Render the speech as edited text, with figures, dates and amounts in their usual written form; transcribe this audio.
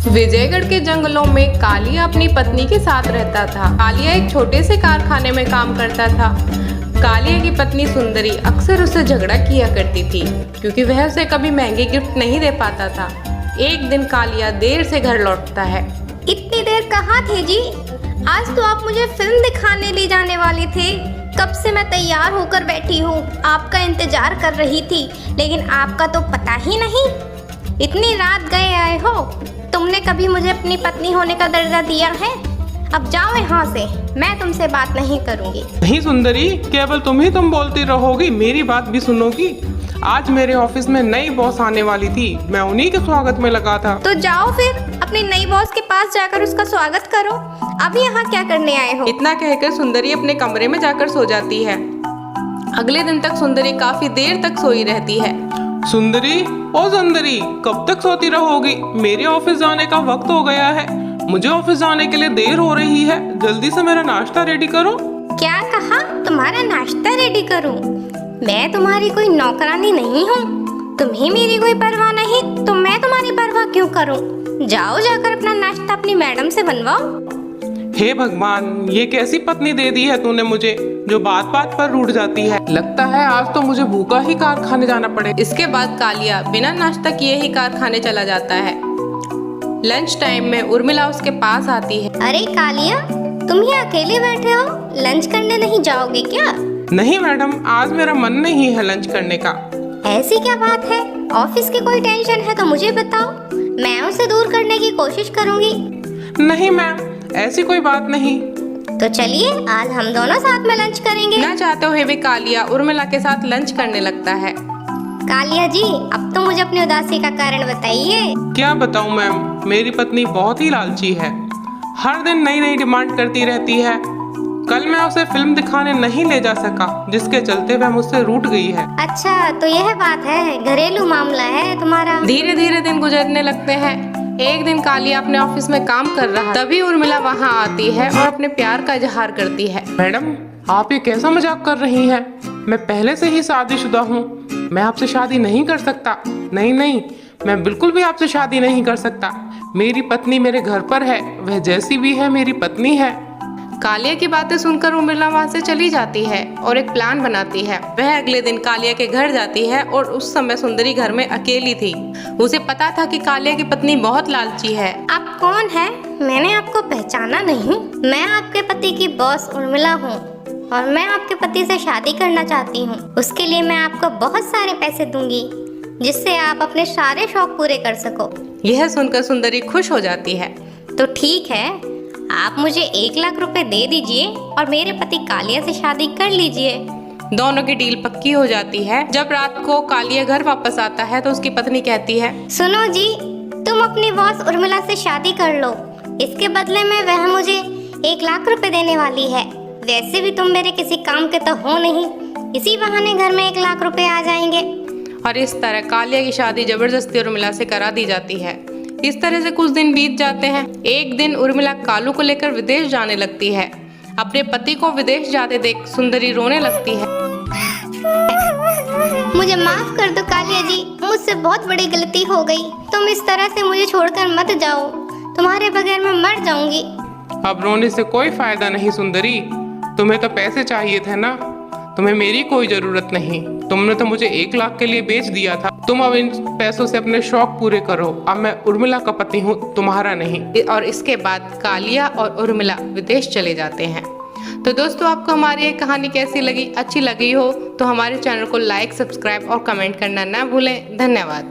विजयगढ़ के जंगलों में कालिया अपनी पत्नी के साथ रहता था। कालिया एक छोटे से कारखाने में काम करता था। कालिया की पत्नी सुंदरी अक्सर उससे झगड़ा किया करती थी क्योंकि वह उसे कभी महंगे गिफ्ट नहीं दे पाता था। एक दिन कालिया देर से घर लौटता है। इतनी देर कहाँ थे जी? आज तो आप मुझे फिल्म दिखाने ले जाने वाले थे। कब से मैं तैयार होकर बैठी हूँ, आपका इंतजार कर रही थी, लेकिन आपका तो पता ही नहीं। इतनी रात गए आए हो। तुमने कभी मुझे अपनी पत्नी होने का दर्जा दिया है? अब जाओ यहाँ से, मैं तुमसे बात नहीं करूँगी। नहीं सुंदरी, केवल तुम बोलती रहोगी, मेरी बात भी सुनोगी। आज मेरे ऑफिस में नई बॉस आने वाली थी, मैं उन्हीं के स्वागत में लगा था। तो जाओ फिर अपनी नई बॉस के पास जाकर उसका स्वागत करो। अभी यहाँ क्या करने आए हो? इतना कहकर सुंदरी अपने कमरे में जाकर सो जाती है। अगले दिन तक सुंदरी काफी देर तक सोई रहती है। सुंदरी, ओ सुंदरी, कब तक सोती रहोगी? मेरे ऑफिस जाने का वक्त हो गया है। मुझे ऑफिस जाने के लिए देर हो रही है। जल्दी से मेरा नाश्ता रेडी करो। क्या कहा? तुम्हारा नाश्ता रेडी करूं? मैं तुम्हारी कोई नौकरानी नहीं हूँ। तुम्हें मेरी कोई परवाह नहीं तो मैं तुम्हारी परवाह क्यों करूं? जाओ जाकर अपना नाश्ता अपनी मैडम से बनवाओ। हे भगवान, ये कैसी पत्नी दे दी है तूने मुझे, जो बात बात पर रूठ जाती है। लगता है आज तो मुझे भूखा ही कारखाने जाना पड़े। इसके बाद कालिया बिना नाश्ता किए ही कारखाने चला जाता है। लंच टाइम में उर्मिला उसके पास आती है। अरे कालिया, तुम यहाँ अकेले बैठे हो, लंच करने नहीं जाओगे क्या? नहीं मैडम, आज मेरा मन नहीं है लंच करने का। ऐसी क्या बात है? ऑफिस की कोई टेंशन है तो मुझे बताओ, मैं उसे दूर करने की कोशिश करूंगी। नहीं मैम, ऐसी कोई बात नहीं। तो चलिए आज हम दोनों साथ में लंच करेंगे। ना चाहते हुए भी कालिया उर्मिला के साथ लंच करने लगता है। कालिया जी, अब तो मुझे अपनी उदासी का कारण बताइए। क्या बताऊं मैम, मेरी पत्नी बहुत ही लालची है। हर दिन नई नई डिमांड करती रहती है। कल मैं उसे फिल्म दिखाने नहीं ले जा सका, जिसके चलते वह मुझसे रूठ गई है। अच्छा, तो यह बात है, घरेलू मामला है तुम्हारा। धीरे धीरे दिन गुजरने लगते हैं। एक दिन कालिया अपने ऑफिस में काम कर रहा है, तभी उर्मिला वहाँ आती है और अपने प्यार का इजहार करती है। मैडम, आप ये कैसा मजाक कर रही हैं? मैं पहले से ही शादीशुदा हूँ, मैं आपसे शादी नहीं कर सकता। नहीं नहीं, मैं बिल्कुल भी आपसे शादी नहीं कर सकता। मेरी पत्नी मेरे घर पर है, वह जैसी भी है मेरी पत्नी है। कालिया की बातें सुनकर उर्मिला वहाँ से चली जाती है और एक प्लान बनाती है। वह अगले दिन कालिया के घर जाती है और उस समय सुंदरी घर में अकेली थी। उसे पता था कि कालिया की पत्नी बहुत लालची है। आप कौन है? मैंने आपको पहचाना नहीं। मैं आपके पति की बॉस उर्मिला हूँ और मैं आपके पति से शादी करना चाहती हूँ। उसके लिए मैं आपको बहुत सारे पैसे दूंगी, जिससे आप अपने सारे शौक पूरे कर सको। यह सुनकर सुंदरी खुश हो जाती है। तो ठीक है, आप मुझे 1 लाख रुपए दे दीजिए और मेरे पति कालिया से शादी कर लीजिए। दोनों की डील पक्की हो जाती है। जब रात को कालिया घर वापस आता है तो उसकी पत्नी कहती है, सुनो जी, तुम अपनी बॉस उर्मिला से शादी कर लो। इसके बदले में वह मुझे 1 लाख रुपए देने वाली है। वैसे भी तुम मेरे किसी काम के तो हो नहीं, इसी बहाने घर में 1 लाख रुपए आ जाएंगे। और इस तरह कालिया की शादी जबरदस्ती उर्मिला से करा दी जाती है। इस तरह से कुछ दिन बीत जाते हैं। एक दिन उर्मिला कालू को लेकर विदेश जाने लगती है। अपने पति को विदेश जाते देख सुंदरी रोने लगती है। मुझे माफ कर दो कालिया जी, मुझसे बहुत बड़ी गलती हो गई। तुम इस तरह से मुझे छोड़कर मत जाओ, तुम्हारे बगैर मैं मर जाऊंगी। अब रोने से कोई फायदा नहीं सुंदरी, तुम्हें तो पैसे चाहिए थे ना, तुम्हें मेरी कोई जरूरत नहीं। तुमने तो मुझे 1 लाख के लिए बेच दिया था। तुम अब इन पैसों से अपने शौक पूरे करो। अब मैं उर्मिला का पति हूँ, तुम्हारा नहीं। और इसके बाद कालिया और उर्मिला विदेश चले जाते हैं। तो दोस्तों, आपको हमारी ये कहानी कैसी लगी? अच्छी लगी हो तो हमारे चैनल को लाइक, सब्सक्राइब और कमेंट करना ना भूलें। धन्यवाद।